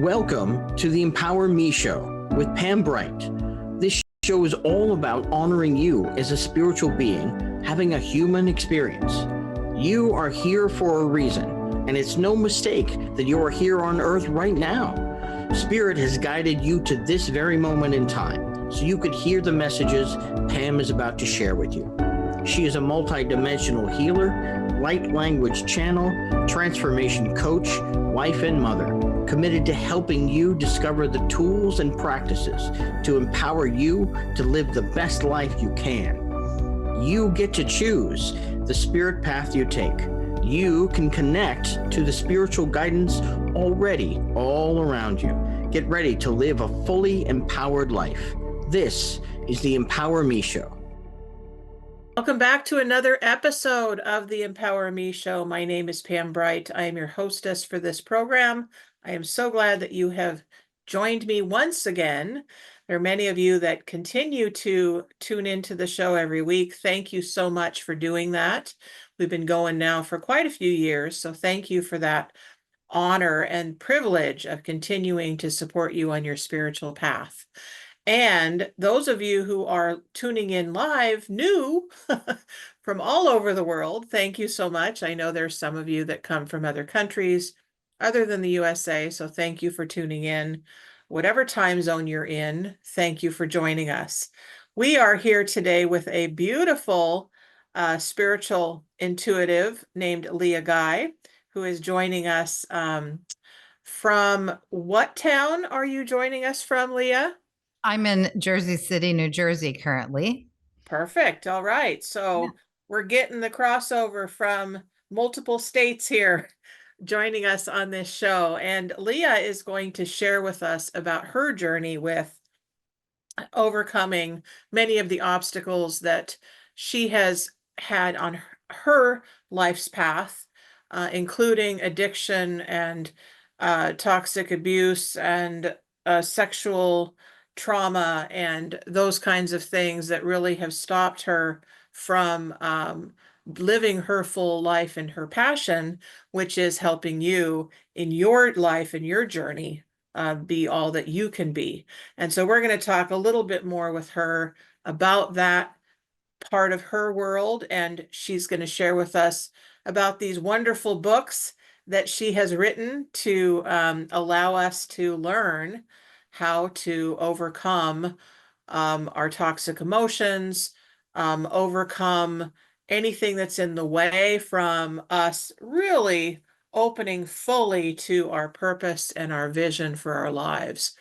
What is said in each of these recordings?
Welcome to the Empower Me Show with Pam Bright. This show is all about honoring you as a spiritual being, having a human experience. You are here for a reason, and it's no mistake that you are here on Earth right now. Spirit has guided you to this very moment in time, so you could hear the messages Pam is about to share with you. She is a multi-dimensional healer, light language channel, transformation coach, wife and mother, committed to helping you discover the tools and practices to empower you to live the best life you can. You get to choose the spirit path you take. You can connect to the spiritual guidance already all around you. Get ready to live a fully empowered life. This is the Empower Me Show. Welcome back to another episode of the Empower Me Show. My name is Pam Bright. I am your hostess for this program. I am so glad that you have joined me once again. There are many of you that continue to tune into the show every week. Thank you so much for doing that. We've been going now for quite a few years, so thank you for that honor and privilege of continuing to support you on your spiritual path. And those of you who are tuning in live, new from all over the world, thank you so much. I know there's some of you that come from other countries other than the USA, so thank you for tuning in. Whatever time zone you're in, thank you for joining us. We are here today with a beautiful spiritual intuitive named Leah Guy, who is joining us from what town are you joining us from, Leah? I'm in Jersey City, New Jersey currently. Perfect. All right. So we're getting the crossover from multiple states here joining us on this show. And Leah is going to share with us about her journey with overcoming many of the obstacles that she has had on her life's path, including addiction and toxic abuse and sexual trauma and those kinds of things that really have stopped her from living her full life and her passion, which is helping you in your life and your journey be all that you can be. And so we're going to talk a little bit more with her about that part of her world, and she's going to share with us about these wonderful books that she has written to allow us to learn how to overcome our toxic emotions, overcome anything that's in the way from us really opening fully to our purpose and our vision for our lives.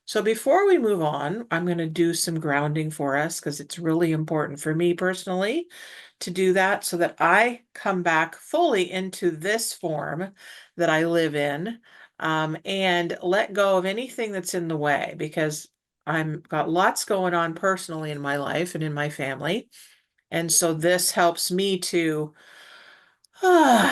So before we move on, I'm going to do some grounding for us because it's really important for me personally to do that so that I come back fully into this form that I live in and let go of anything that's in the way, because I've got lots going on personally in my life and in my family. And so this helps me to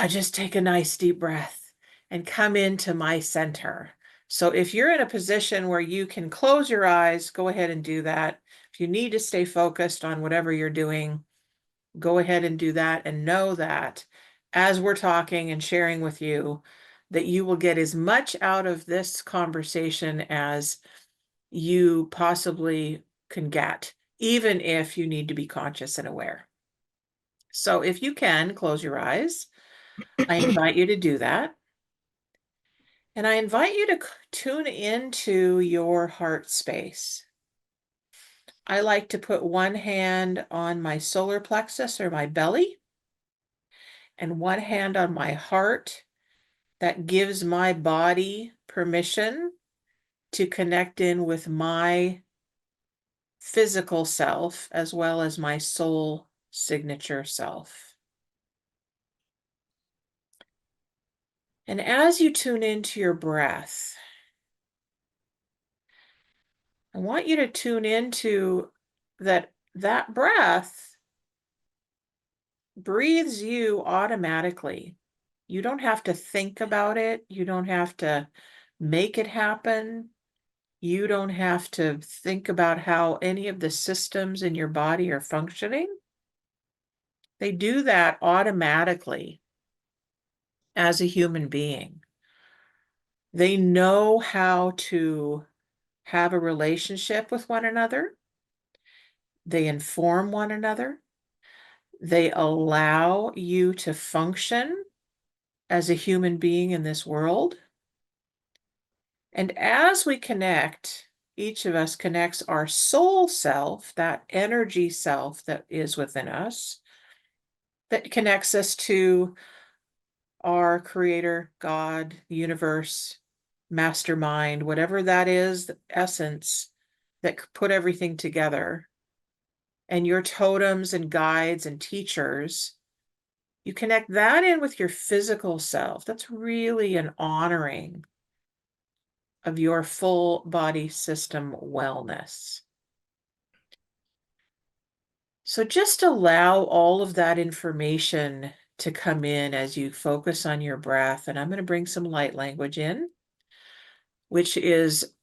just take a nice deep breath and come into my center. So if you're in a position where you can close your eyes, go ahead and do that. If you need to stay focused on whatever you're doing, go ahead and do that, and know that as we're talking and sharing with you, that you will get as much out of this conversation as you possibly can get, even if you need to be conscious and aware. So if you can, close your eyes. I invite you to do that. And I invite you to tune into your heart space. I like to put one hand on my solar plexus or my belly and one hand on my heart. That gives my body permission to connect in with my physical self as well as my soul signature self. And as you tune into your breath, I want you to tune into that breath breathes you automatically. You don't have to think about it. You don't have to make it happen. You don't have to think about how any of the systems in your body are functioning. They do that automatically as a human being. They know how to have a relationship with one another. They inform one another. They allow you to function as a human being in this world. And as we connect, each of us connects our soul self, that energy self that is within us, that connects us to our creator, God, universe, mastermind, whatever that is, the essence that put everything together. And your totems and guides and teachers, you connect that in with your physical self. That's really an honoring of your full body system wellness. So just allow all of that information to come in as you focus on your breath. And I'm going to bring some light language in, which is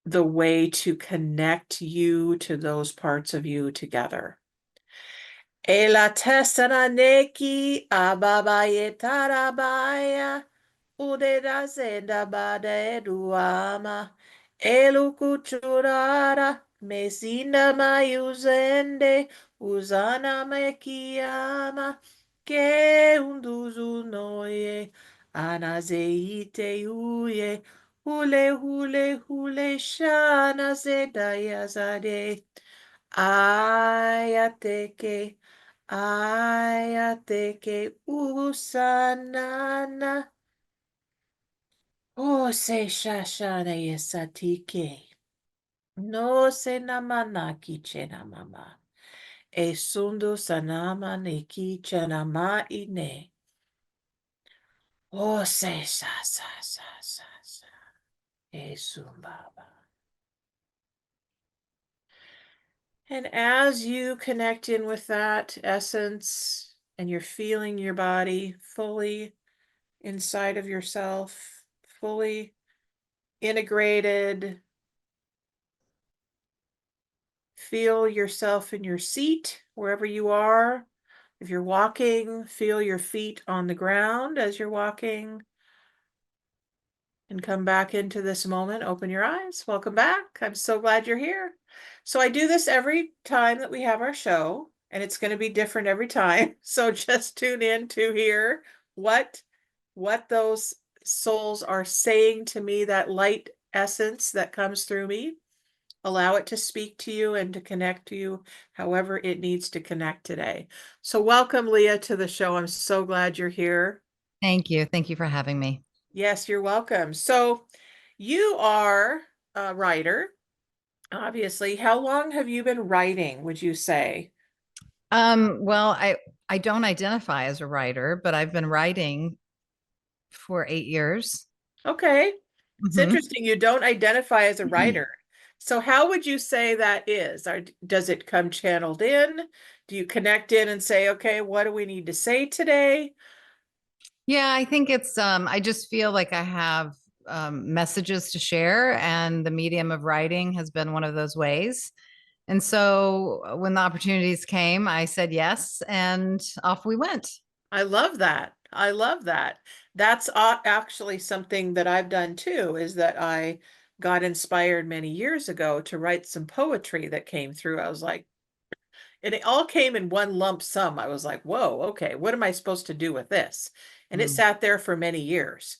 the way to connect you to those parts of you together. Ela tesana neki ababaye tarabaya udeda zenda bada eduama elukuchurara mesinda mayuzende uzana mekiama ke unduzu noye anazeite uye hule hule hule shana zeda yazade ayateke ayateke usanana o se shashana yesatike no se namanaki chena mama e sundu sanama neki chena ma ine o se sa sa sa sa sa e sumbaba. And as you connect in with that essence and you're feeling your body fully inside of yourself, fully integrated, feel yourself in your seat wherever you are. If you're walking, feel your feet on the ground as you're walking. And come back into this moment. Open your eyes. Welcome back. I'm so glad you're here. So I do this every time that we have our show, and it's going to be different every time. So just tune in to hear what those souls are saying to me, that light essence that comes through me. Allow it to speak to you and to connect to you however it needs to connect today. So welcome, Leah, to the show. I'm so glad you're here. Thank you. Thank you for having me. Yes, you're welcome. So you are a writer, obviously. How long have you been writing, would you say? Well, I don't identify as a writer, but I've been writing for 8 years. Okay. It's Mhm. interesting. You don't identify as a writer. So how would you say that is? Does it come channeled in? Do you connect in and say, okay, what do we need to say today? Yeah, I think it's I just feel like I have messages to share, and the medium of writing has been one of those ways. And so when the opportunities came, I said yes, and off we went. I love that. I love that. That's actually something that I've done too, is that I got inspired many years ago to write some poetry that came through. I was like, and it all came in one lump sum. I was like, whoa, okay, what am I supposed to do with this? And it Mm. sat there for many years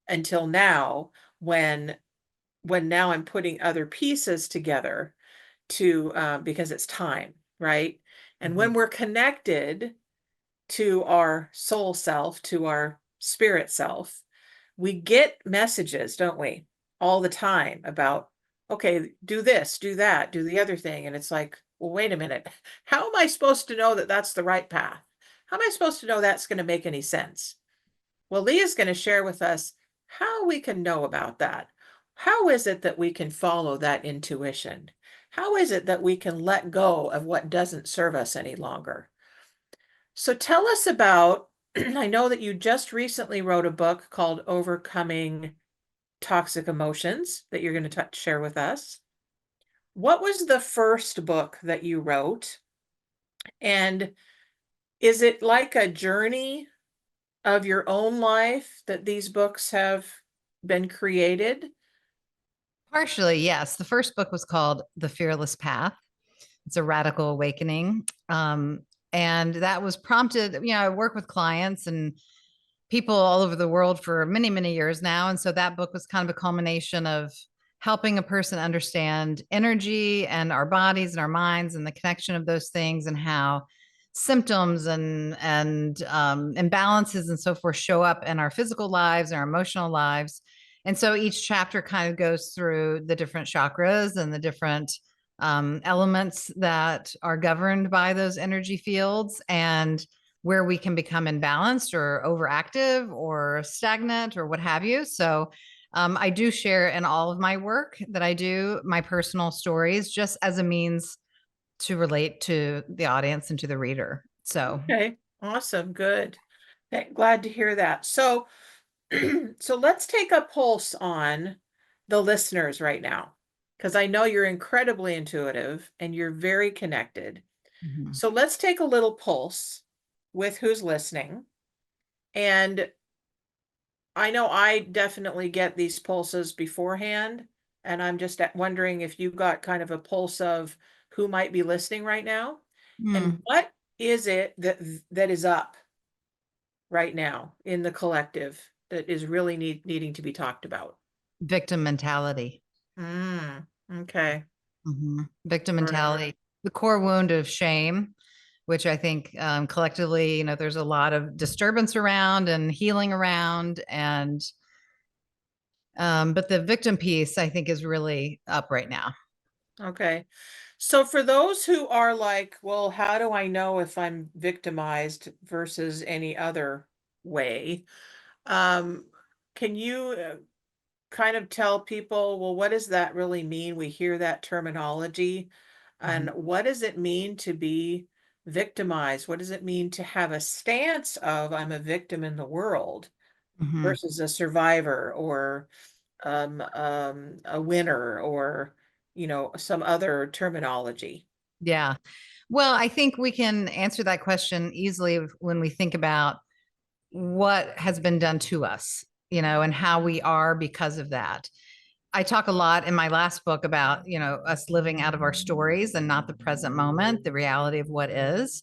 until now, when now I'm putting other pieces together to because it's time, right? And when Mhm. we're connected to our soul self, to our spirit self, we get messages, don't we, all the time about, okay, do this, do that, do the other thing. And it's like, well, wait a minute. How am I supposed to know that that's the right path? How am I supposed to know that's going to make any sense? Well, Leah's going to share with us how we can know about that. How is it that we can follow that intuition? How is it that we can let go of what doesn't serve us any longer? So tell us about, I know that you just recently wrote a book called Overcoming Toxic Emotions that you're going to share with us. What was the first book that you wrote? And is it like a journey of your own life that these books have been created? Partially, yes. The first book was called The Fearless Path. It's a radical awakening. And that was prompted, I work with clients and people all over the world for many, many years now. And so that book was kind of a culmination of helping a person understand energy and our bodies and our minds and the connection of those things, and how symptoms and imbalances and so forth show up in our physical lives, our emotional lives. And so each chapter kind of goes through the different chakras and the different elements that are governed by those energy fields, and where we can become imbalanced or overactive or stagnant or what have you. So I do share in all of my work that I do my personal stories, just as a means to relate to the audience and to the reader. So Okay, awesome, good. Glad to hear that. So, so let's take a pulse on the listeners right now, because I know you're incredibly intuitive and you're very connected. mhm. So let's take a little pulse with who's listening. And I know I definitely get these pulses beforehand, and I'm just wondering if you got kind of a pulse of who might be listening right now, and Mm, what is it that is up right now in the collective that is really needing to be talked about? victim mentality. Okay. Victim Right. mentality, the core wound of shame, which I think collectively, there's a lot of disturbance around and healing around. And but the victim piece, I think, is really up right now. Okay. So for those who are like, well, how do I know if I'm victimized versus any other way? Um, can you kind of tell people, well, what does that really mean? We hear that terminology, and Mhm. what does it mean to be victimized? What does it mean to have a stance of I'm a victim in the world Mhm. versus a survivor, or a winner, or some other terminology? Yeah. Well, I think we can answer that question easily when we think about what has been done to us, and how we are because of that. I talk a lot in my last book about, us living out of our stories and not the present moment, the reality of what is.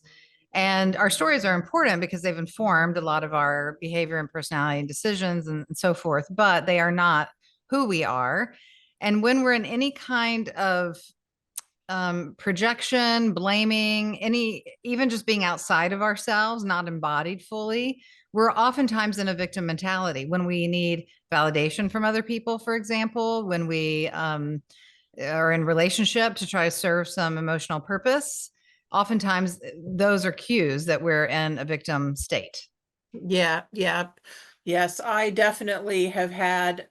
And our stories are important because they've informed a lot of our behavior and personality and decisions and so forth, but they are not who we are. And when we're in any kind of projection, blaming, even just being outside of ourselves, not embodied fully, we're oftentimes in a victim mentality when we need validation from other people, for example, when we are in relationship to try to serve some emotional purpose. Oftentimes, those are cues that we're in a victim state. Yeah, yeah. Yes, I definitely have had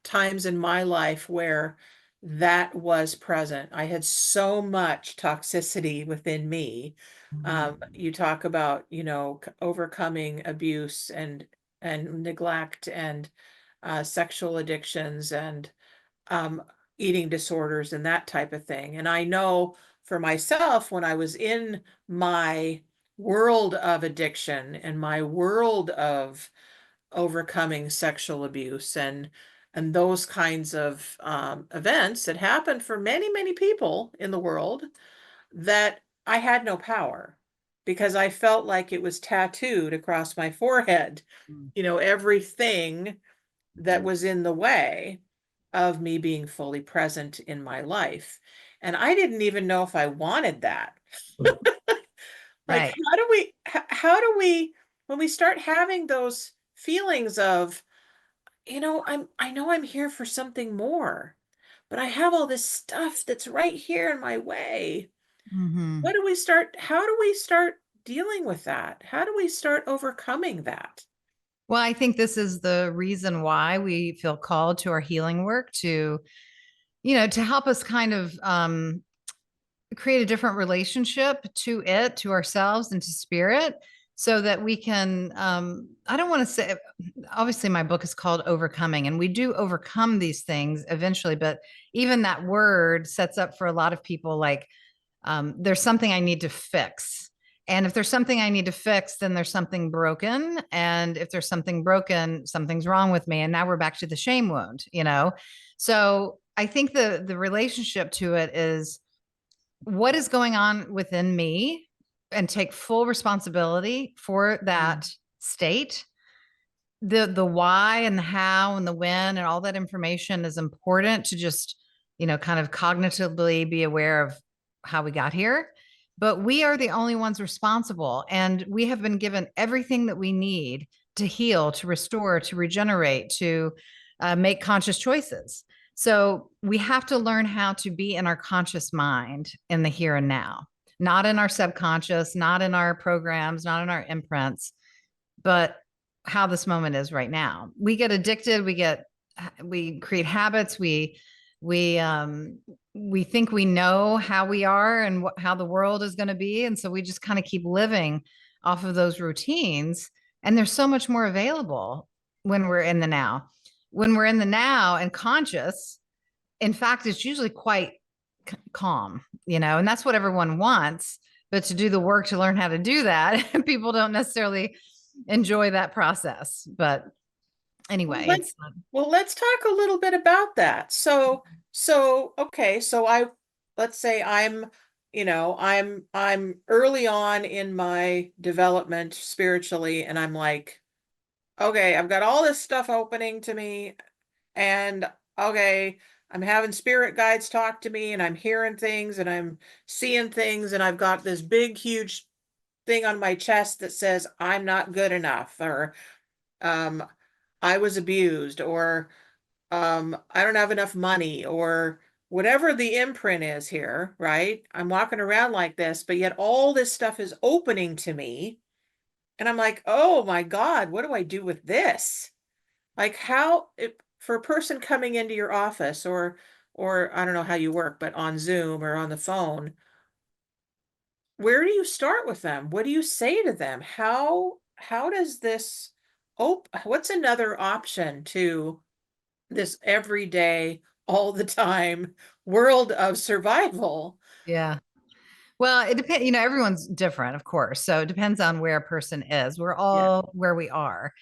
times in my life where that was present. I had so much toxicity within me. You talk about, overcoming abuse and neglect and sexual addictions and um, eating disorders and that type of thing. And I know for myself, when I was in my world of addiction and my world of overcoming sexual abuse and those kinds of events that happened for many, many people in the world, that I had no power because I felt like it was tattooed across my forehead, everything that was in the way of me being fully present in my life. And I didn't even know if I wanted that. Like, Right. how do we, when we start having those feelings of, I know I'm here for something more, but I have all this stuff that's right here in my way. Mhm. How do we start dealing with that? How do we start overcoming that? Well, I think this is the reason why we feel called to our healing work to, to help us kind of create a different relationship to it, to ourselves, and to spirit, so that we can. I don't want to say, obviously, my book is called Overcoming, and we do overcome these things eventually, but even that word sets up for a lot of people like, there's something I need to fix. And if there's something I need to fix, then there's something broken. And if there's something broken, something's wrong with me. And now we're back to the shame wound, you know? So I think the relationship to it is what is going on within me, and take full responsibility for that state. The why and the how and the when and all that information is important to just, you know, kind of cognitively be aware of how we got here. But we are the only ones responsible. And we have been given everything that we need to heal, to restore, to regenerate, to make conscious choices. So we have to learn how to be in our conscious mind in the here and now, not in our subconscious, not in our programs, not in our imprints, but how this moment is right now. We get addicted, we create habits, we think we know how we are and how the world is going to be, and so we just kind of keep living off of those routines. And there's so much more available when we're in the now. When we're in the now and conscious, in fact, it's usually quite calm, you know, and that's what everyone wants. But to do the work to learn how to do that, people don't necessarily enjoy that process. But anyway, let's talk a little bit about that. So okay, so let's say I'm, you know, I'm early on in my development spiritually, and I'm like, okay, I've got all this stuff opening to me, and okay, I'm having spirit guides talk to me, and I'm hearing things, and I'm seeing things, and I've got this big, huge thing on my chest that says I'm not good enough, or I was abused, or I don't have enough money, or whatever the imprint is here, right? I'm walking around like this, but yet all this stuff is opening to me. And I'm like, oh my God, what do I do with this? Like for a person coming into your office, or I don't know how you work, but on Zoom or on the phone, where do you start with them? What do you say to them? How does this what's another option to this everyday, all the time world of survival? yeah. Well, it depends, you know, everyone's different, of course. So it depends on where a person is. We're all where we are.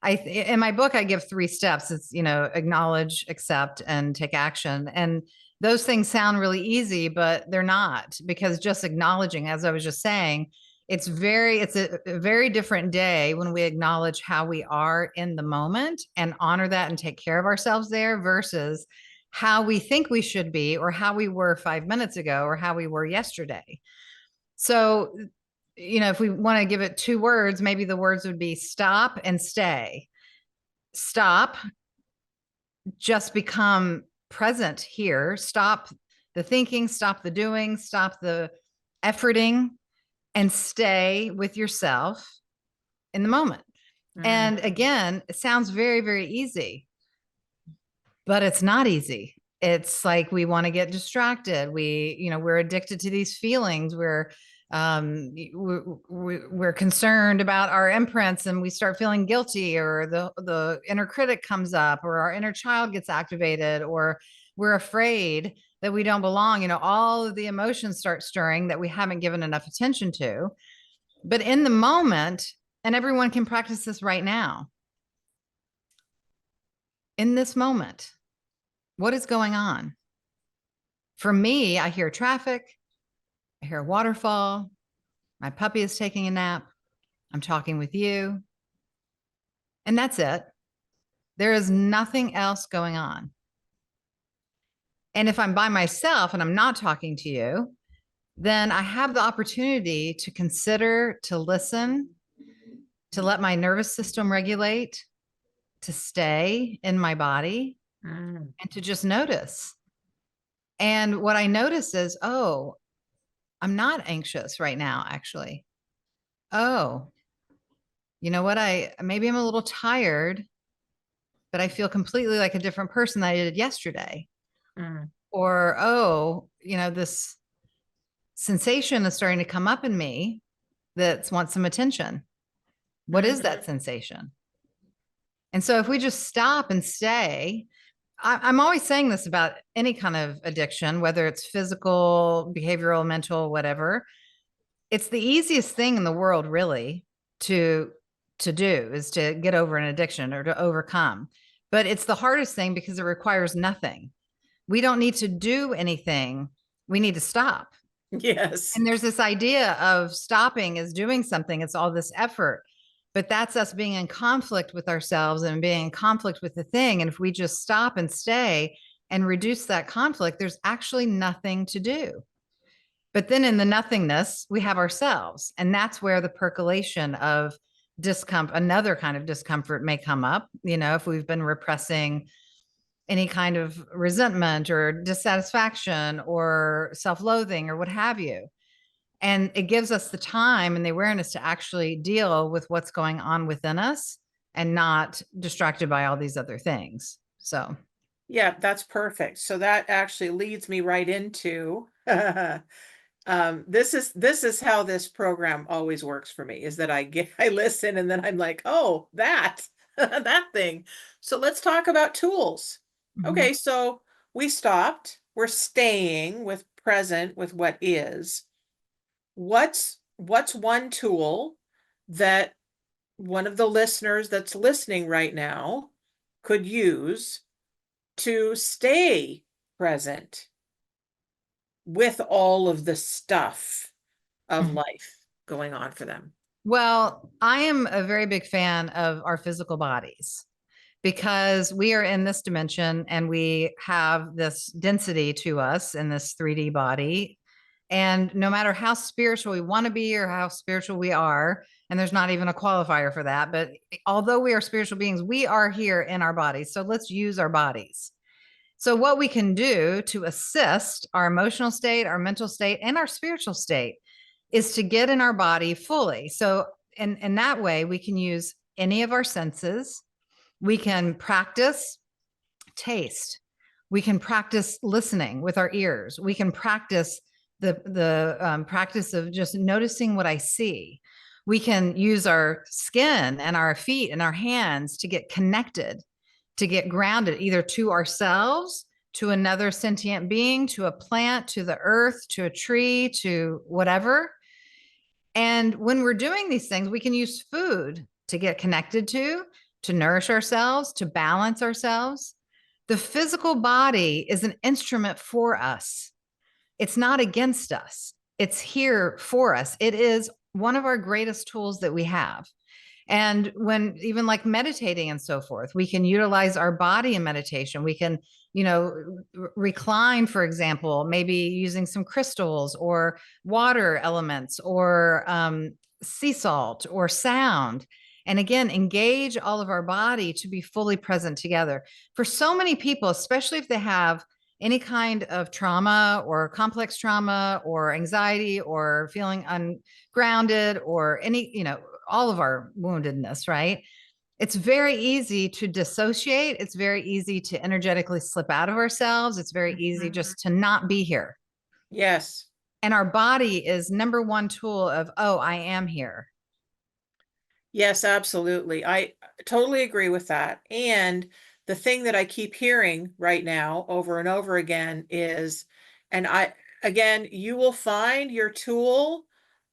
In my book, I give 3 steps. It's, you know, acknowledge, accept, and take action. And those things sound really easy, but they're not, because just acknowledging, as I was just saying, it's a very different day when we acknowledge how we are in the moment and honor that and take care of ourselves there, versus how we think we should be, or how we were 5 minutes ago, or how we were yesterday. So, you know, if we want to give it 2 words, maybe the words would be stop and stay. Stop, just become present here. Stop the thinking, stop the doing, stop the efforting, and stay with yourself in the moment. And again, it sounds very, very easy, but it's not easy. It's like we want to get distracted. We're addicted to these feelings. We're concerned about our imprints, and we start feeling guilty, or the inner critic comes up, or our inner child gets activated, or we're afraid that we don't belong. You know, all of the emotions start stirring that we haven't given enough attention to. But in the moment, and everyone can practice this right now, in this moment, what is going on? For me, I hear traffic, I hear a waterfall, my puppy is taking a nap, I'm talking with you, and that's it. There is nothing else going on. And if I'm by myself and I'm not talking to you, then I have the opportunity to consider, to listen, to let my nervous system regulate, to stay in my body, and to just notice. And what I notice is, oh, I'm not anxious right now, actually. Oh, you know what? Maybe I'm a little tired, but I feel completely like a different person than I did yesterday. Or, oh, you know, this sensation is starting to come up in me that wants some attention. What is that sensation? And so if we just stop and stay, I'm always saying this about any kind of addiction, whether it's physical, behavioral, mental, whatever. it's the easiest thing in the world, really, to do, is to get over an addiction or to overcome. But it's the hardest thing because it requires nothing. We don't need to do anything. We need to stop. Yes. And there's this idea of stopping is doing something. It's all this effort, but that's us being in conflict with ourselves and being in conflict with the thing. And if we just stop and stay and reduce that conflict, there's actually nothing to do. But then in the nothingness, we have ourselves. And that's where the percolation of discomfort, another kind of discomfort may come up. You know, if we've been repressing any kind of resentment or dissatisfaction or self-loathing or what have you. And it gives us the time and the awareness to actually deal with what's going on within us and not distracted by all these other things. So, yeah, that's perfect. So that actually leads me right into this is how this program always works for me, is that I listen and then I'm like, oh, that that thing. So let's talk about tools. Okay, so we stopped. We're staying with present with what is. What's one tool that one of the listeners that's listening right now could use to stay present with all of the stuff of life going on for them? well, I am a very big fan of our physical bodies because we are in this dimension and we have this density to us in this 3D body. And no matter how spiritual we want to be or how spiritual we are, and there's not even a qualifier for that, but although we are spiritual beings, we are here in our bodies. So let's use our bodies. So, what we can do to assist our emotional state, our mental state, and our spiritual state is to get in our body fully. So, in that way, we can use any of our senses. We can practice taste. We can practice listening with our ears. We can practice the practice of just noticing what I see. We can use our skin and our feet and our hands to get connected, to get grounded, either to ourselves, to another sentient being, to a plant, to the earth, to a tree, to whatever. And when we're doing these things, we can use food to get connected to nourish ourselves, to balance ourselves. The physical body is an instrument for us. It's not against us. It's here for us. It is one of our greatest tools that we have. And when even like meditating and so forth, we can utilize our body in meditation. We can, recline, for example, maybe using some crystals or water elements or sea salt or sound. And again, engage all of our body to be fully present together. For so many people, especially if they have any kind of trauma or complex trauma or anxiety or feeling ungrounded or any, all of our woundedness, right? It's very easy to dissociate. It's very easy to energetically slip out of ourselves. It's very easy just to not be here. Yes. And our body is number one tool of, oh, I am here. Yes, absolutely. I totally agree with that. And the thing that I keep hearing right now over and over again is, again, you will find your tool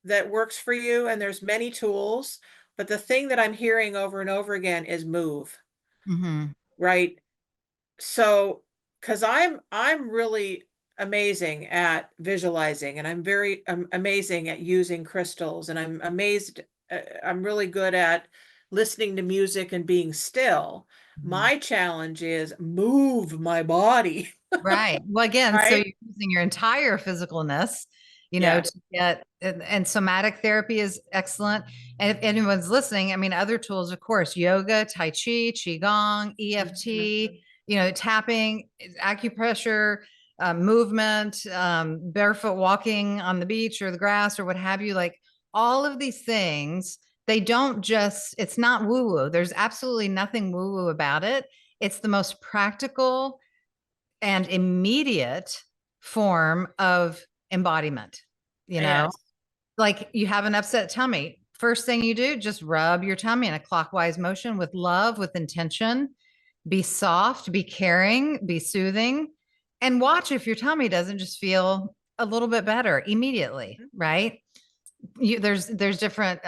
that works for you, and there's many tools, but the thing that I'm hearing over and over again is move. Right? So, because I'm really amazing at visualizing, and I'm very amazing at using crystals, and I'm really good at listening to music and being still. My challenge is move my body. Right. Well, again, so Right? you're using your entire physicalness, Yeah. to get, and somatic therapy is excellent. And if anyone's listening, I mean, other tools, of course, yoga, Tai Chi, Qigong, EFT, tapping, acupressure, movement, barefoot walking on the beach or the grass or what have you, like all of these things, it's not woo woo. There's absolutely nothing woo woo about it. It's the most practical and immediate form of embodiment. Yes. Like you have an upset tummy. First thing you do, just rub your tummy in a clockwise motion with love, with intention. Be soft, be caring, be soothing, and watch if your tummy doesn't just feel a little bit better immediately, right? there's different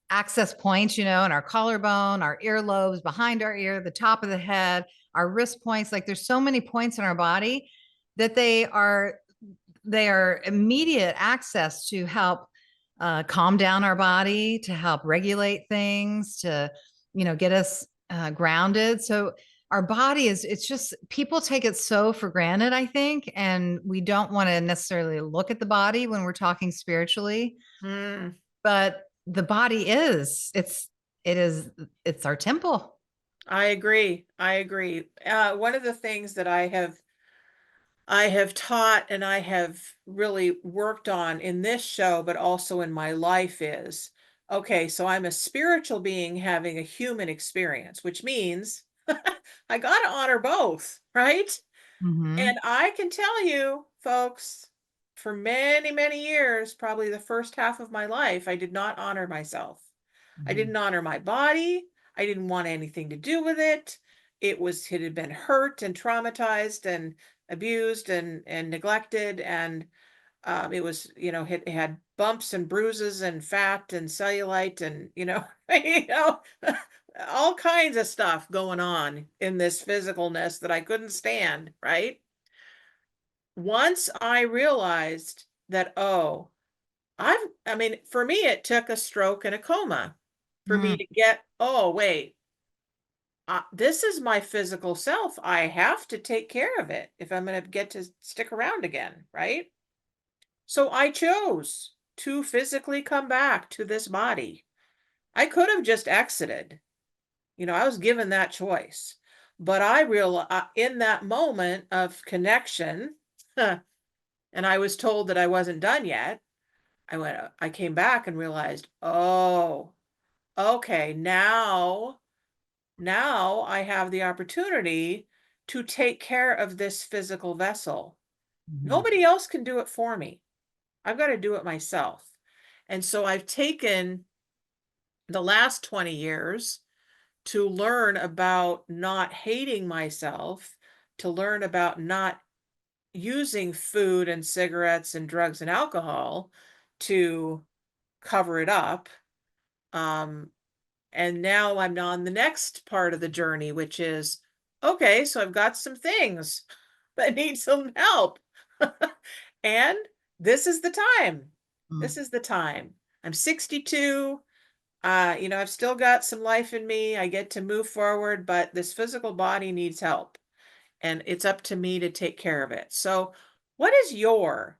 access points, in our collarbone, our earlobes, behind our ear, the top of the head, our wrist points. Like there's so many points in our body that they are immediate access to help calm down our body, to help regulate things, to get us grounded. So our body it's just, people take it so for granted, I think, and we don't want to necessarily look at the body when we're talking spiritually. But the body it's our temple. I agree. One of the things that I have taught and I have really worked on in this show, but also in my life is, okay, so I'm a spiritual being having a human experience, which means I got to honor both, right? And I can tell you, folks, for many, many years, probably the first half of my life, I did not honor myself. I didn't honor my body. I didn't want anything to do with it. It had been hurt and traumatized and abused and neglected. And it was, it had bumps and bruises and fat and cellulite and, all kinds of stuff going on in this physicalness that I couldn't stand, right? Once I realized that, for me, it took a stroke and a coma for me to get, oh, wait, this is my physical self. I have to take care of it if I'm going to get to stick around again, right? So I chose to physically come back to this body. I could have just exited. I was given that choice. But I realized in that moment of connection, and I was told that I wasn't done yet, I came back and realized, oh, okay, now I have the opportunity to take care of this physical vessel. Nobody else can do it for me. I've got to do it myself. And so I've taken the last 20 years to learn about not hating myself, to learn about not using food and cigarettes and drugs and alcohol to cover it up. And now I'm on the next part of the journey, which is, okay, so I've got some things that need some help. And this is the time. This is the time. I'm 62. I've still got some life in me. I get to move forward, but this physical body needs help. And it's up to me to take care of it. So what is your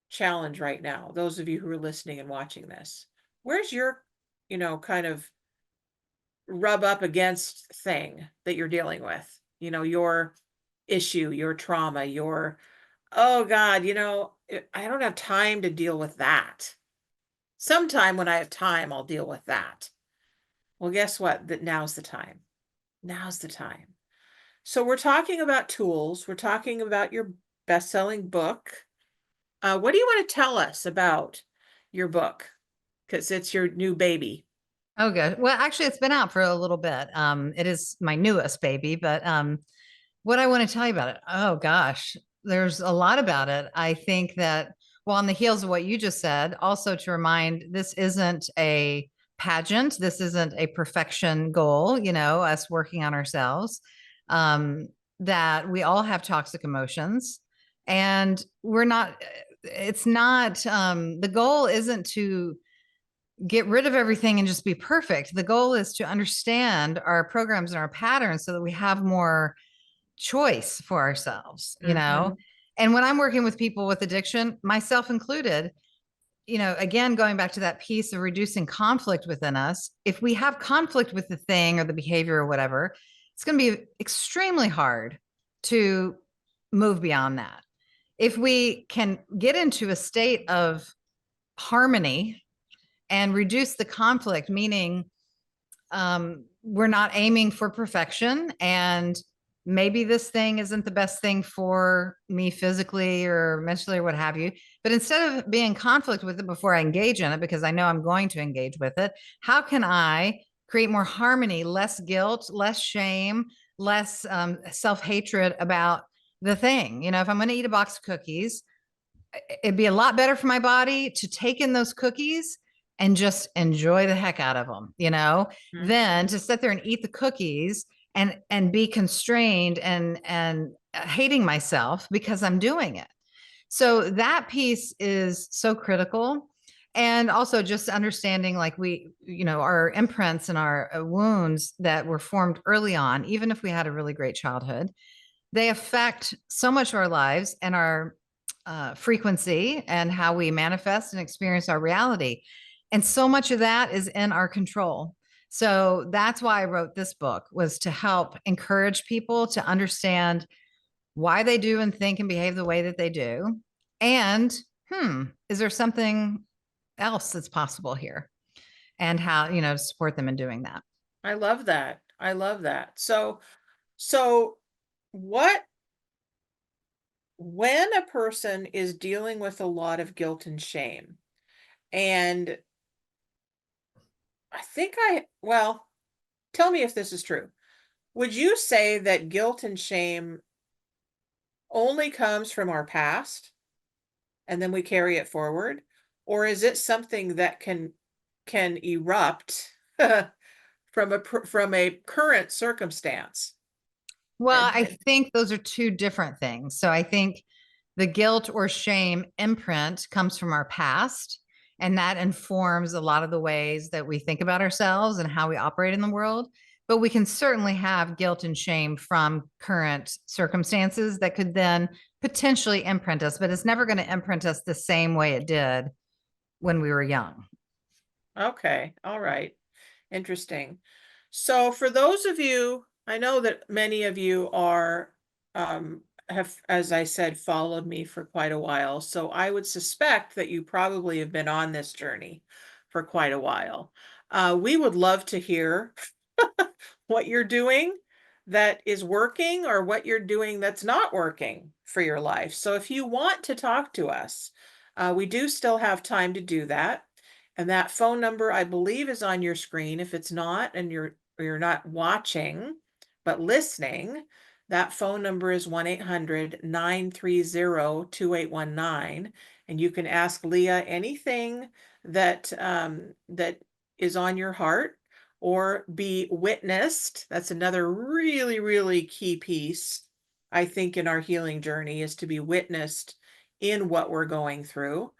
challenge right now? Those of you who are listening and watching this, where's your, kind of rub up against thing that you're dealing with? Your issue, your trauma, oh God, I don't have time to deal with that. Sometime when I have time, I'll deal with that. Well, guess what? Now's the time. Now's the time. So we're talking about tools. We're talking about your best-selling book. What do you want to tell us about your book? Because it's your new baby. Oh, good. Well, actually, it's been out for a little bit. It is my newest baby, but what I want to tell you about it, oh gosh, there's a lot about it. I think that, well, on the heels of what you just said, also to remind, this isn't a pageant. This isn't a perfection goal, us working on ourselves, that we all have toxic emotions and it's not, the goal isn't to get rid of everything and just be perfect. The goal is to understand our programs and our patterns so that we have more choice for ourselves, And when I'm working with people with addiction, myself included, again, going back to that piece of reducing conflict within us, if we have conflict with the thing or the behavior or whatever, it's going to be extremely hard to move beyond that. If we can get into a state of harmony and reduce the conflict, meaning we're not aiming for perfection, and maybe this thing isn't the best thing for me physically or mentally or what have you, but instead of being in conflict with it before I engage in it, because I know I'm going to engage with it, how can I create more harmony, less guilt, less shame, less self-hatred about the thing? If I'm going to eat a box of cookies, it'd be a lot better for my body to take in those cookies and just enjoy the heck out of them, Mhm. than to sit there and eat the cookies and be constrained and hating myself because I'm doing it. So that piece is so critical. And also just understanding like our imprints and our wounds that were formed early on, even if we had a really great childhood, they affect so much of our lives and our frequency and how we manifest and experience our reality. And so much of that is in our control. So that's why I wrote this book, was to help encourage people to understand why they do and think and behave the way that they do. And is there something else that's possible here? And how, to support them in doing that. I love that. I love that. So what, when a person is dealing with a lot of guilt and shame, and well, tell me if this is true. Would you say that guilt and shame only comes from our past and then we carry it forward? Or is it something that can erupt from a current circumstance? Well, And, I and think those are two different things. So I think the guilt or shame imprint comes from our past, and that informs a lot of the ways that we think about ourselves and how we operate in the world. But we can certainly have guilt and shame from current circumstances that could then potentially imprint us, but it's never going to imprint us the same way it did when we were young. okay, all right. Interesting. So for those of you, I know that many of you have, as I said, followed me for quite a while. So I would suspect that you probably have been on this journey for quite a while. We would love to hear what you're doing that is working or what you're doing that's not working for your life. So if you want to talk to us, we do still have time to do that. And that phone number, I believe, is on your screen. If it's not, and you're not watching, but listening, that phone number is 1-800-930-2819. And you can ask Leah anything that is on your heart, or be witnessed. That's another really, really key piece, I think, in our healing journey, is to be witnessed in what we're going through.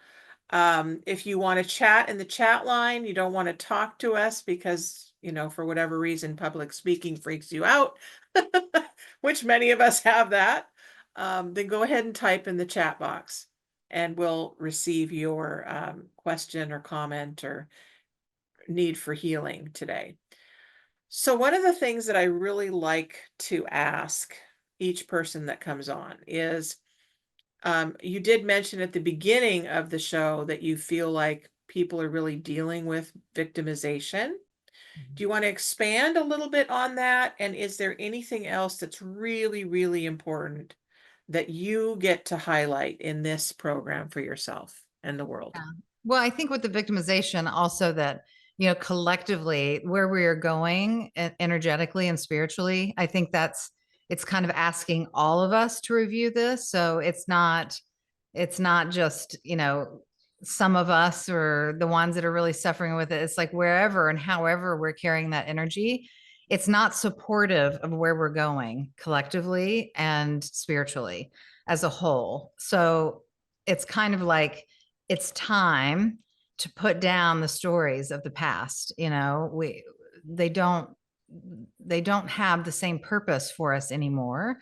If you want to chat in the chat line, you don't want to talk to us because, for whatever reason, public speaking freaks you out, which many of us have that, then go ahead and type in the chat box and we'll receive your question or comment or need for healing today. So one of the things that I really like to ask each person that comes on is, you did mention at the beginning of the show that you feel like people are really dealing with victimization. Do you want to expand a little bit on that? And is there anything else that's really, really important that you get to highlight in this program for yourself and the world? Yeah. Well, I think with the victimization also that, collectively where we are going energetically and spiritually, I think it's kind of asking all of us to review this. So it's not just, some of us or the ones that are really suffering with it. It's like wherever and however we're carrying that energy, it's not supportive of where we're going collectively and spiritually as a whole. So it's kind of like it's time to put down the stories of the past. They don't they don't have the same purpose for us anymore.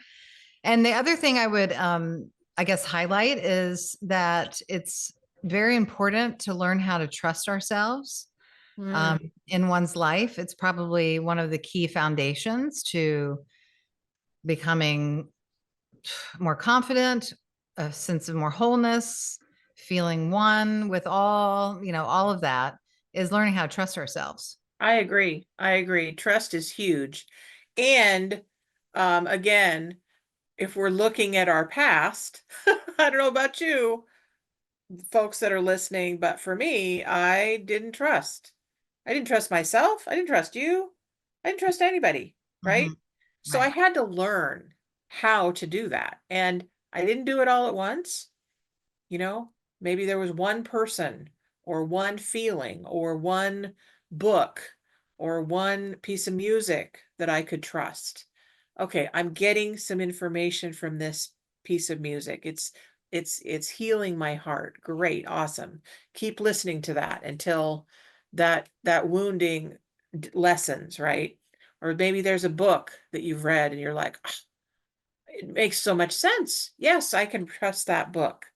And the other thing I would I guess highlight is that it's very important to learn how to trust ourselves Mm, in one's life. It's probably one of the key foundations to becoming more confident, a sense of more wholeness, feeling one with all, all of that is learning how to trust ourselves. I agree. I agree. Trust is huge. And again, if we're looking at our past, I don't know about you, folks that are listening, but for me, I didn't trust. I didn't trust myself. I didn't trust you. I didn't trust anybody, right? Mhm. So I Right. had to learn how to do that. And I didn't do it all at once. You know, maybe there was one person or one feeling or one book or one piece of music that I could trust. Okay, I'm getting some information from this piece of music. It's healing my heart. Great, awesome. Keep listening to that until that wounding lessens, right? Or maybe there's a book that you've read and you're like, "Ah, it makes so much sense. Yes, I can trust that book."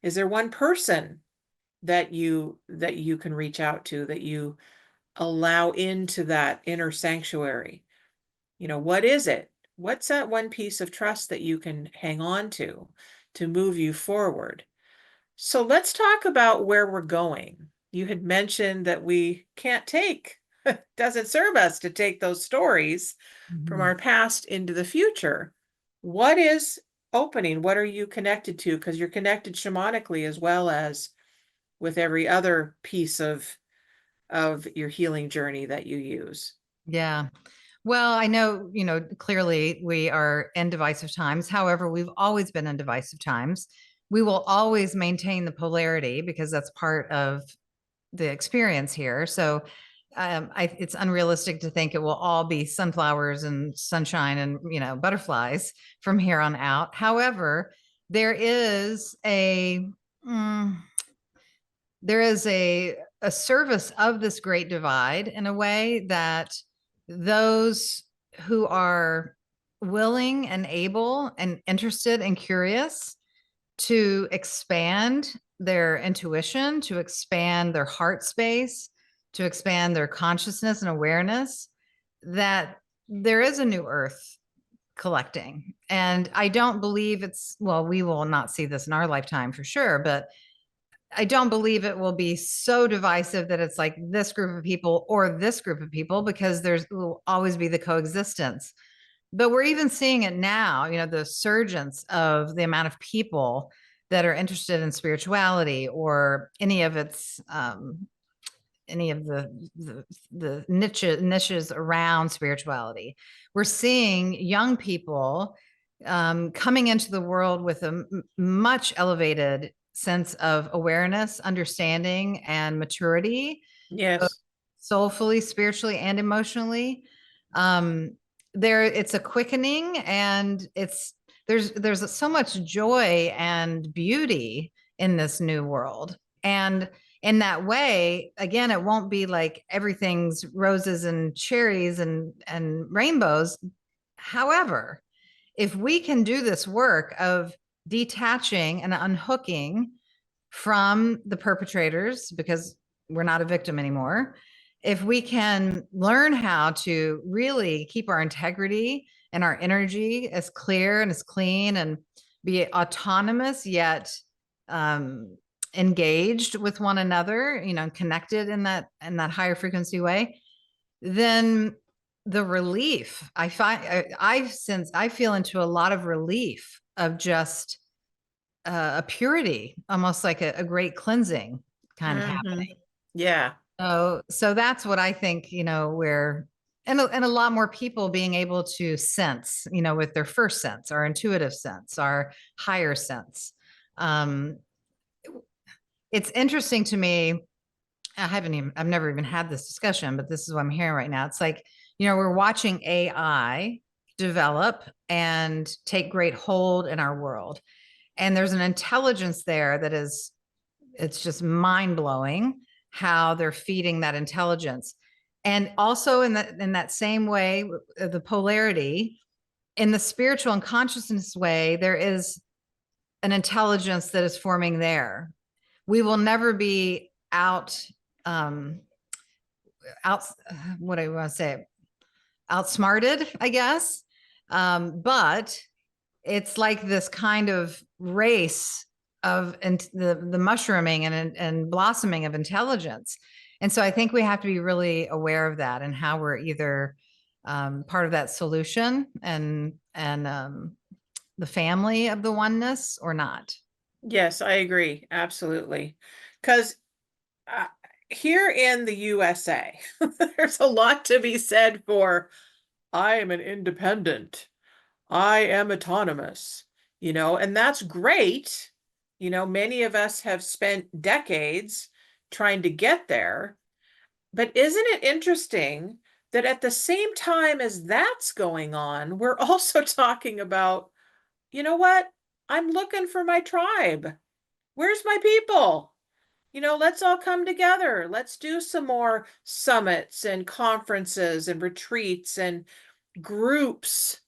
Is there one person that you can reach out to, that you allow into that inner sanctuary? What is it? What's that one piece of trust that you can hang on to move you forward? So let's talk about where we're going. You had mentioned that we can't take, doesn't serve us to take those stories from our past into the future. What is opening? What are you connected to? Because you're connected shamanically as well as with every other piece of your healing journey that you use. Yeah. Well, I know, clearly we are in divisive times. However, we've always been in divisive times. We will always maintain the polarity because that's part of the experience here. So it's unrealistic to think it will all be sunflowers and sunshine and, butterflies from here on out. However, there is a, mm, there is a service of this great divide in a way that those who are willing and able and interested and curious to expand their intuition, to expand their heart space, to expand their consciousness and awareness, that there is a new earth collecting. And I don't believe we will not see this in our lifetime for sure, but I don't believe it will be so divisive that it's like this group of people or this group of people, because will always be the coexistence. But we're even seeing it now, the surgence of the amount of people that are interested in spirituality or any of the niches around spirituality. We're seeing young people coming into the world with a much elevated sense of awareness, understanding, and maturity, Yes. soulfully, spiritually, and emotionally. It's a quickening, and there's so much joy and beauty in this new world. And in that way, again, it won't be like everything's roses and cherries and rainbows. However, if we can do this work of detaching and unhooking from the perpetrators, because we're not a victim anymore, if we can learn how to really keep our integrity and our energy as clear and as clean and be autonomous yet engaged with one another, connected in that higher frequency way, then the relief I find, I feel into a lot of relief of just a purity, almost like a great cleansing kind of happening. Yeah. So that's what I think, where, and a lot more people being able to sense, with their first sense, our intuitive sense, our higher sense. It's interesting to me. I've never even had this discussion, but this is what I'm hearing right now. It's like, we're watching AI develop and take great hold in our world. And there's an intelligence there it's just mind blowing how they're feeding that intelligence. And also in that same way, the polarity in the spiritual and consciousness way, there is an intelligence that is forming there. We will never be what do I want to say? Outsmarted, I guess. But it's like this kind of race of the mushrooming and blossoming of intelligence. And so I think we have to be really aware of that and how we're either part of that solution and the family of the oneness or not. Yes, I agree. Absolutely. Because here in the USA, there's a lot to be said for, I am an independent, I am autonomous, and that's great. Many of us have spent decades trying to get there. But isn't it interesting that at the same time as that's going on, we're also talking about, you know what? I'm looking for my tribe. Where's my people? Let's all come together. Let's do some more summits and conferences and retreats and groups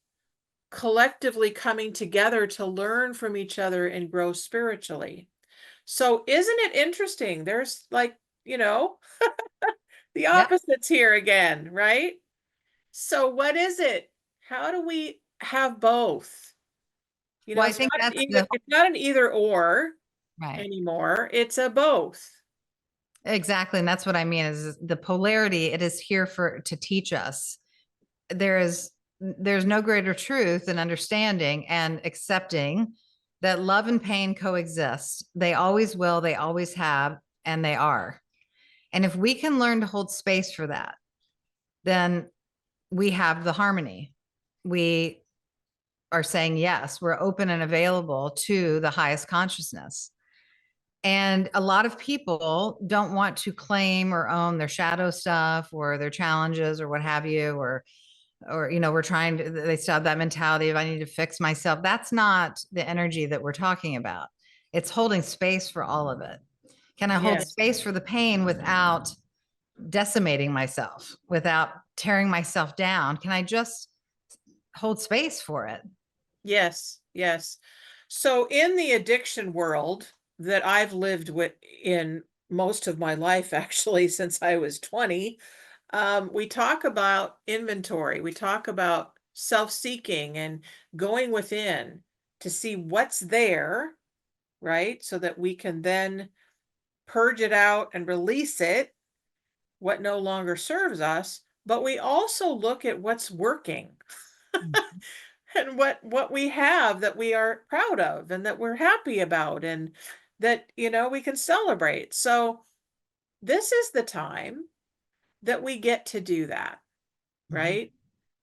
collectively coming together to learn from each other and grow spiritually. So isn't it interesting? There's like, the Yeah. opposites here again, right? So what is it? How do we have both? Well, I think that's the It's not an either or right. anymore. It's a both. Exactly. And that's what I mean is the polarity. It is here to teach us. There's no greater truth than understanding and accepting that love and pain coexist. They always will, they always have, and they are. And if we can learn to hold space for that, then we have the harmony. We are saying yes, we're open and available to the highest consciousness. And a lot of people don't want to claim or own their shadow stuff or their challenges or what have you, or we're trying to, they still have that mentality of I need to fix myself. That's not the energy that we're talking about. It's holding space for all of it. Can I hold Yes. space for the pain without decimating myself, without tearing myself down? Can I just hold space for it? Yes. Yes. So in the addiction world that I've lived with in most of my life, actually, since I was 20, we talk about inventory. We talk about self-seeking and going within to see what's there, right? So that we can then purge it out and release it, what no longer serves us. But we also look at what's working and what we have that we are proud of and that we're happy about and that, we can celebrate. So this is the time that we get to do that, right?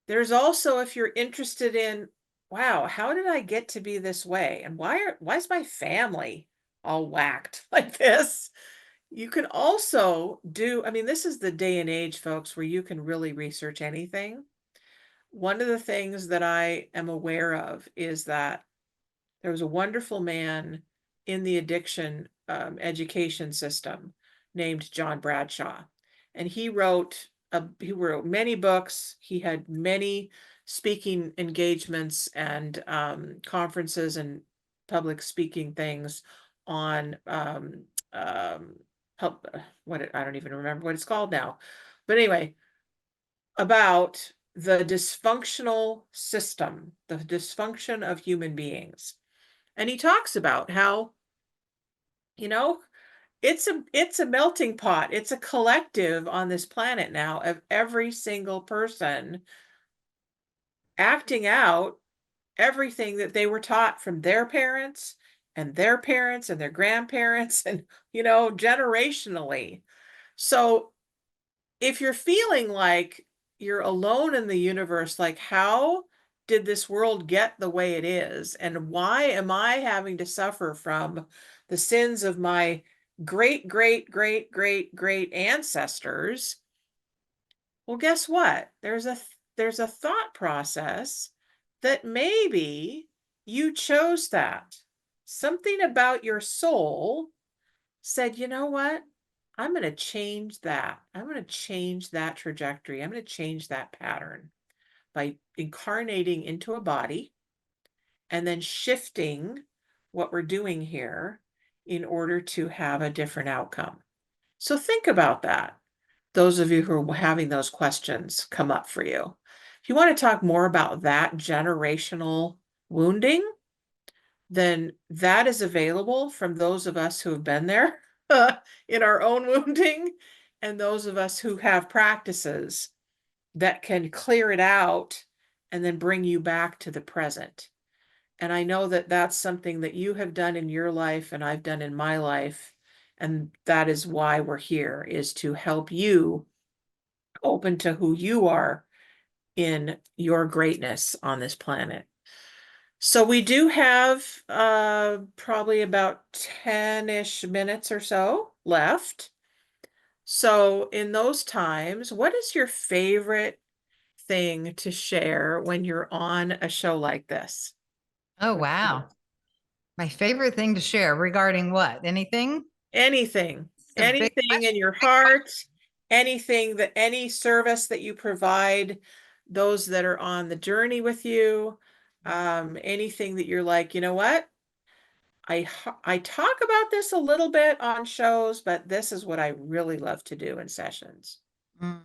There's also, if you're interested in, wow, how did I get to be this way? And why is my family all whacked like this? You can also this is the day and age, folks, where you can really research anything. One of the things that I am aware of is that there was a wonderful man in the addiction education system named John Bradshaw, and he wrote many books. He had many speaking engagements and conferences and public speaking things on I don't even remember what it's called now, but anyway, about the dysfunctional system, the dysfunction of human beings. And he talks about how, you know, it's a melting pot. It's a collective on this planet now of every single person acting out everything that they were taught from their parents and their parents and their grandparents and, generationally. So if you're feeling like you're alone in the universe, like how did this world get the way it is? And why am I having to suffer from the sins of my great, great, great, great, great ancestors? Well, guess what? There's a thought process that maybe you chose that. Something about your soul said, you know what? I'm going to change that. I'm going to change that trajectory. I'm going to change that pattern by incarnating into a body and then shifting what we're doing here in order to have a different outcome. So think about that. Those of you who are having those questions come up for you. If you want to talk more about that generational wounding, then that is available from those of us who have been there in our own wounding, and those of us who have practices that can clear it out and then bring you back to the present. And I know that that's something that you have done in your life and I've done in my life. And that is why we're here, is to help you open to who you are in your greatness on this planet. So we do have probably about 10-ish minutes or so left. So in those times, what is your favorite thing to share when you're on a show like this? Oh, wow. My favorite thing to share regarding what? Anything? Anything, It's a big anything in question. your heart, anything that any service that you provide, those that are on the journey with you, anything that you're like, you know what? I talk about this a little bit on shows, but this is what I really love to do in sessions. Mm.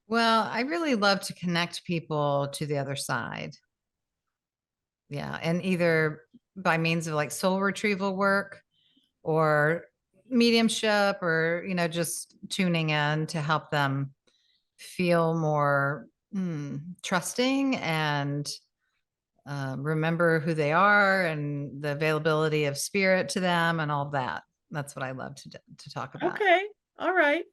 Well, I really love to connect people to the other side. Yeah. And either by means of like soul retrieval work or mediumship or, just tuning in to help them feel more trusting and remember who they are and the availability of spirit to them and all that. That's what I love to talk about. Okay, all right.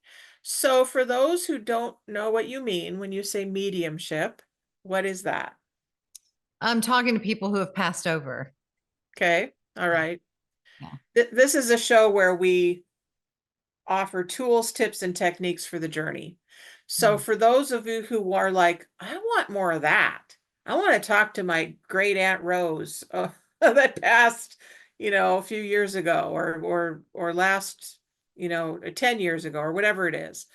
So for those who don't know what you mean when you say mediumship, what is that? I'm talking to people who have passed over. Okay, all Yeah. right. Yeah. This is a show where we offer tools, tips, and techniques for the journey. So Mm. for those of you who are like, I want more of that. I want to talk to my great Aunt Rose that passed, a few years ago or last, 10 years ago or whatever it is.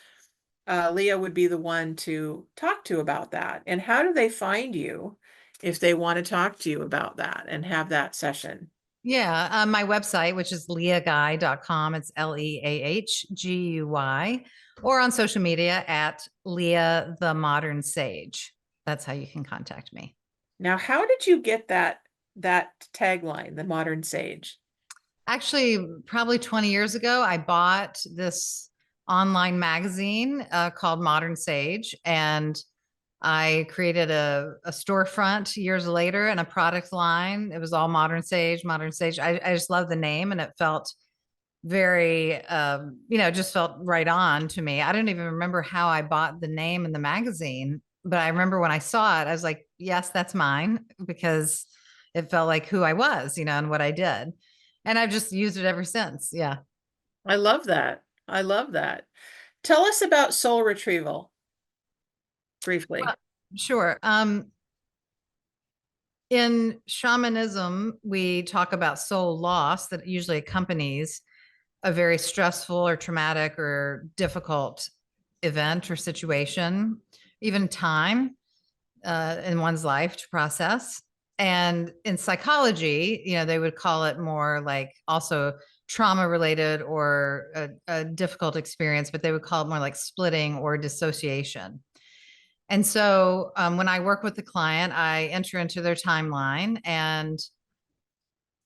Leah would be the one to talk to about that. And how do they find you if they want to talk to you about that and have that session? Yeah, my website, which is leahguy.com. It's LEAHGUY, or on social media at Leah the Modern Sage. That's how you can contact me. Now, how did you get that tagline, the modern sage? Actually, probably 20 years ago, I bought this online magazine called Modern Sage, and I created a storefront years later and a product line. It was all Modern Sage, Modern Sage. I just love the name, and it felt very, just felt right on to me. I don't even remember how I bought the name in the magazine, but I remember when I saw it, I was like, yes, that's mine, because it felt like who I was, and what I did. And I've just used it ever since. Yeah. I love that. I love that. Tell us about soul retrieval briefly. Sure. In shamanism, we talk about soul loss that usually accompanies a very stressful or traumatic or difficult event or situation, even time in one's life to process. And in psychology, they would call it more like also trauma related or a difficult experience, but they would call it more like splitting or dissociation. And so when I work with the client, I enter into their timeline and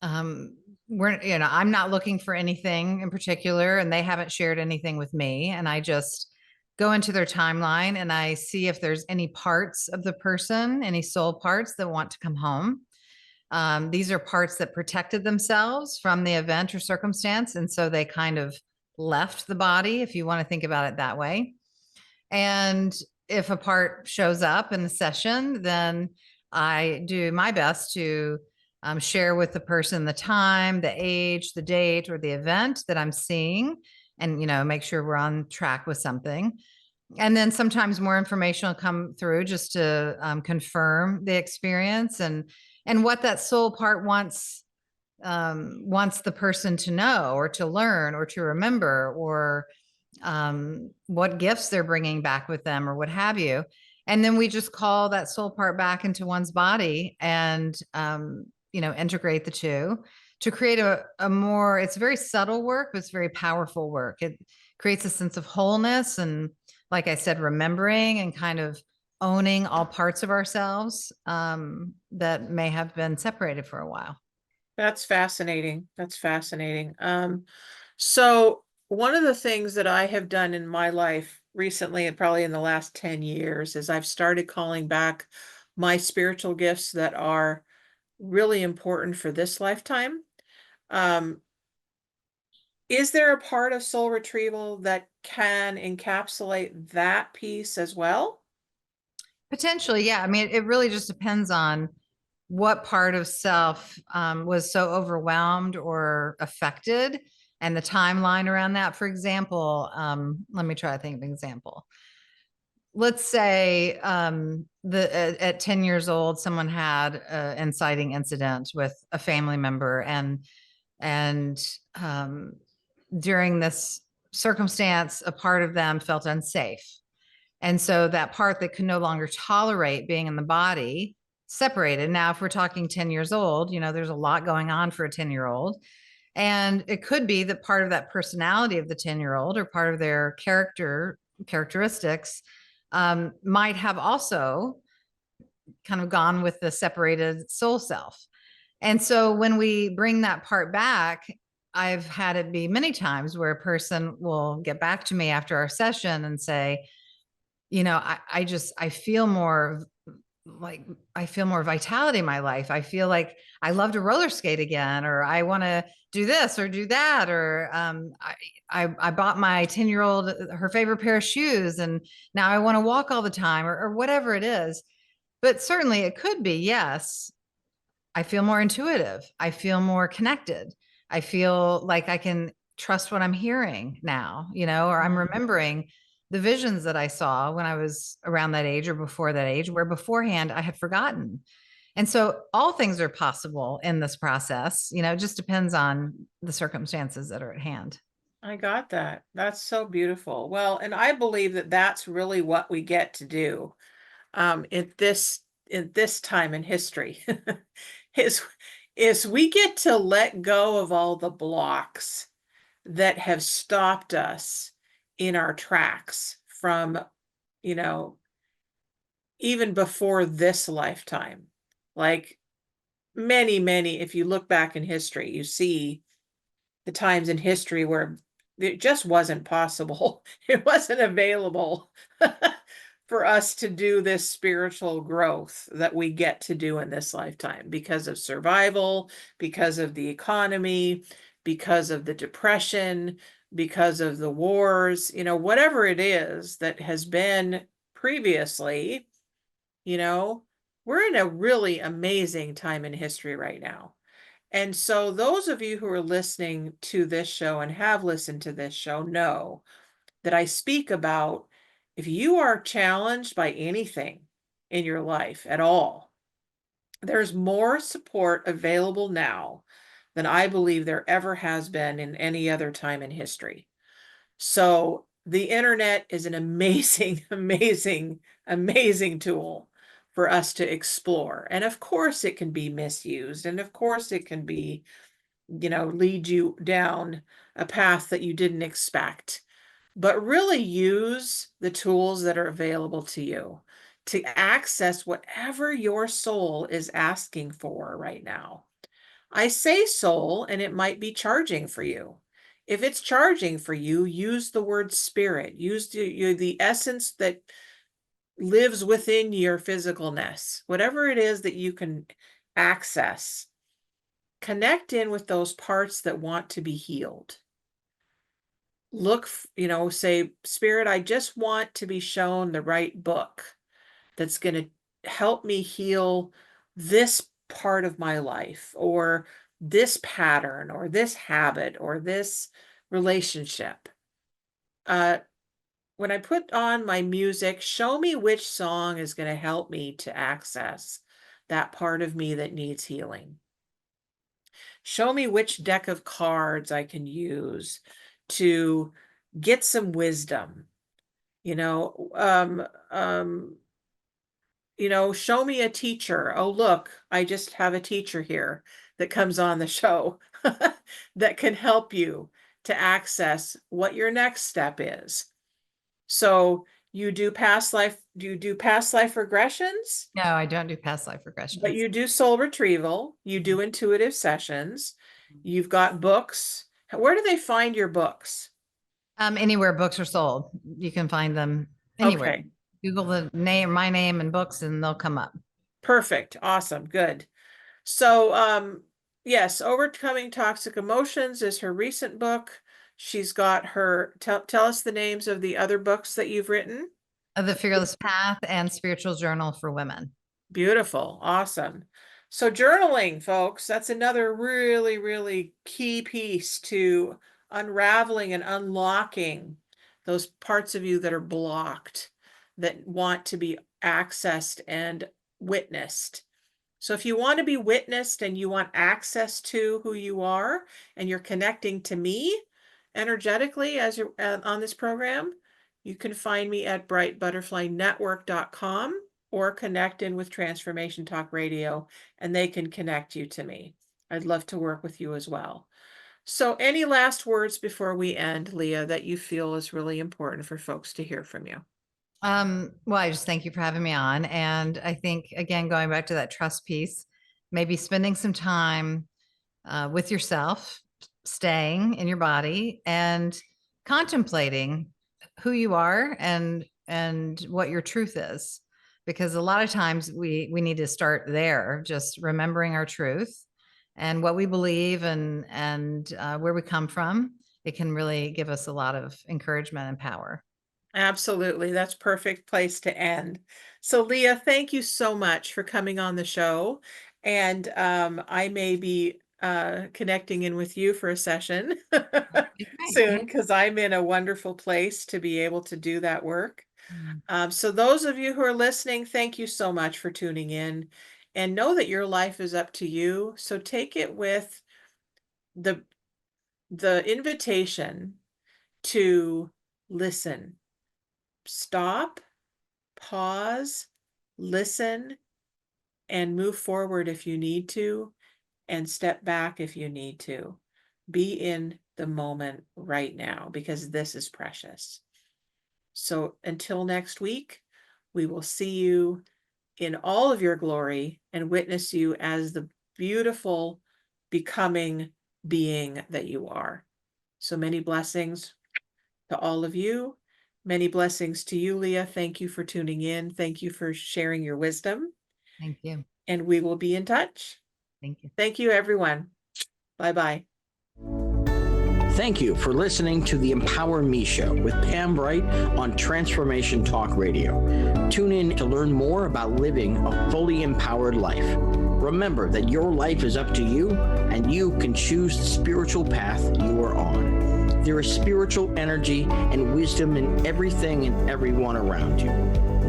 um, I'm not looking for anything in particular and they haven't shared anything with me. And I just go into their timeline and I see if there's any parts of the person, any soul parts that want to come home. These are parts that protected themselves from the event or circumstance. And so they kind of left the body, if you want to think about it that way. And if a part shows up in the session, then I do my best to share with the person the time, the age, the date, or the event that I'm seeing, and make sure we're on track with something. And then sometimes more information will come through just to confirm the experience and what that soul part wants the person to know or to learn or to remember, or what gifts they're bringing back with them or what have you. And then we just call that soul part back into one's body and, integrate the two to create a more, it's very subtle work, but it's very powerful work. It creates a sense of wholeness. And like I said, remembering and kind of owning all parts of ourselves that may have been separated for a while. That's fascinating. That's fascinating. So one of the things that I have done in my life recently, and probably in the last 10 years, is I've started calling back my spiritual gifts that are really important for this lifetime. Um, is there a part of soul retrieval that can encapsulate that piece as well? Potentially, yeah. I mean, it really just depends on what part of self was so overwhelmed or affected and the timeline around that. For example, let me try to think of an example. Let's say at 10 years old, someone had an inciting incident with a family member, and during this circumstance, a part of them felt unsafe. And so that part that could no longer tolerate being in the body separated. Now, if we're talking 10 years old, there's a lot going on for a 10-year-old. And it could be that part of that personality of the 10-year-old or part of their characteristics might have also kind of gone with the separated soul self. And so when we bring that part back, I've had it be many times where a person will get back to me after our session and say, I feel more vitality in my life. I feel like I love to roller skate again, or I want to do this or do that, or I bought my 10-year-old her favorite pair of shoes, and now I want to walk all the time, or whatever it is. But certainly it could be, yes, I feel more intuitive. I feel more connected. I feel like I can trust what I'm hearing now, or I'm remembering the visions that I saw when I was around that age or before that age, where beforehand I had forgotten. And so all things are possible in this process. It just depends on the circumstances that are at hand. I got that. That's so beautiful. Well, and I believe that that's really what we get to do in this time in history is we get to let go of all the blocks that have stopped us in our tracks from, even before this lifetime. Like many, if you look back in history, you see the times in history where it just wasn't possible. It wasn't available for us to do this spiritual growth that we get to do in this lifetime because of survival, because of the economy, because of the depression, because of the wars, whatever it is that has been previously, we're in a really amazing time in history right now. And so those of you who are listening to this show and have listened to this show know that I speak about if you are challenged by anything in your life at all, there's more support available now than I believe there ever has been in any other time in history. So the internet is an amazing, amazing tool for us to explore. And of course it can be misused. And of course it can be, lead you down a path that you didn't expect. But really use the tools that are available to you to access whatever your soul is asking for right now. I say soul, and it might be charging for you. If it's charging for you, use the word spirit. Use the essence that lives within your physicalness. Whatever it is that you can access, connect in with those parts that want to be healed. Look, say, Spirit, I just want to be shown the right book that's going to help me heal this part of my life, or this pattern, or this habit, or this relationship. When I put on my music, show me which song is going to help me to access that part of me that needs healing. Show me which deck of cards I can use to get some wisdom. Show me a teacher. Oh, look, I just have a teacher here that comes on the show that can help you to access what your next step is. So do you do past life regressions? No, I don't do past life regressions. But you do soul retrieval, you do intuitive sessions, you've got books. Where do they find your books? Anywhere books are sold, you can find them anywhere. Okay. Google my name and books, and they'll come up. Perfect. Awesome. Good. So, yes, Overcoming Toxic Emotions is her recent book. She's got her, tell us the names of the other books that you've written. The Fearless Path and Spiritual Journal for Women. Beautiful. Awesome. So journaling, folks, that's another really, really key piece to unraveling and unlocking those parts of you that are blocked, that want to be accessed and witnessed. So if you want to be witnessed and you want access to who you are, and you're connecting to me energetically as you're on this program, you can find me at brightbutterflynetwork.com or connect in with Transformation Talk Radio, and they can connect you to me. I'd love to work with you as well. So any last words before we end, Leah, that you feel is really important for folks to hear from you? Well, I just thank you for having me on. And I think, again, going back to that trust piece, maybe spending some time with yourself, staying in your body and contemplating who you are and what your truth is. Because a lot of times we need to start there, just remembering our truth and what we believe and where we come from. It can really give us a lot of encouragement and power. Absolutely. That's perfect place to end. So Leah, thank you so much for coming on the show. And I may be connecting in with you for a session soon, because I'm in a wonderful place to be able to do that work. So those of you who are listening, thank you so much for tuning in, and know that your life is up to you. So take it with the invitation to listen. Stop, pause, listen, and move forward if you need to, and step back if you need to. Be in the moment right now, because this is precious. So until next week, we will see you in all of your glory and witness you as the beautiful, becoming being that you are. So many blessings to all of you. Many blessings to you, Leah. Thank you for tuning in. Thank you for sharing your wisdom. Thank you. And we will be in touch. Thank you. Thank you, everyone. Bye-bye. Thank you for listening to the Empower Me Show with Pam Bright on Transformation Talk Radio. Tune in to learn more about living a fully empowered life. Remember that your life is up to you, and you can choose the spiritual path you are on. There is spiritual energy and wisdom in everything and everyone around you.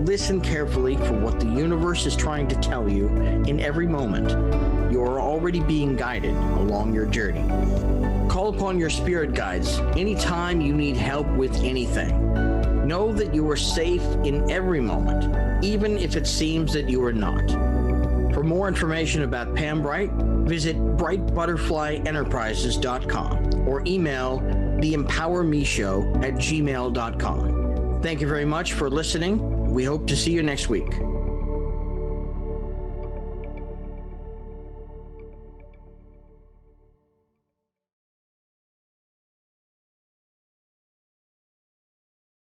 Listen carefully for what the universe is trying to tell you in every moment. You are already being guided along your journey. Call upon your spirit guides anytime you need help with anything. Know that you are safe in every moment, even if it seems that you are not. For more information about Pam Bright, visit brightbutterflyenterprises.com or email theempowermeshow@gmail.com. Thank you very much for listening. We hope to see you next week.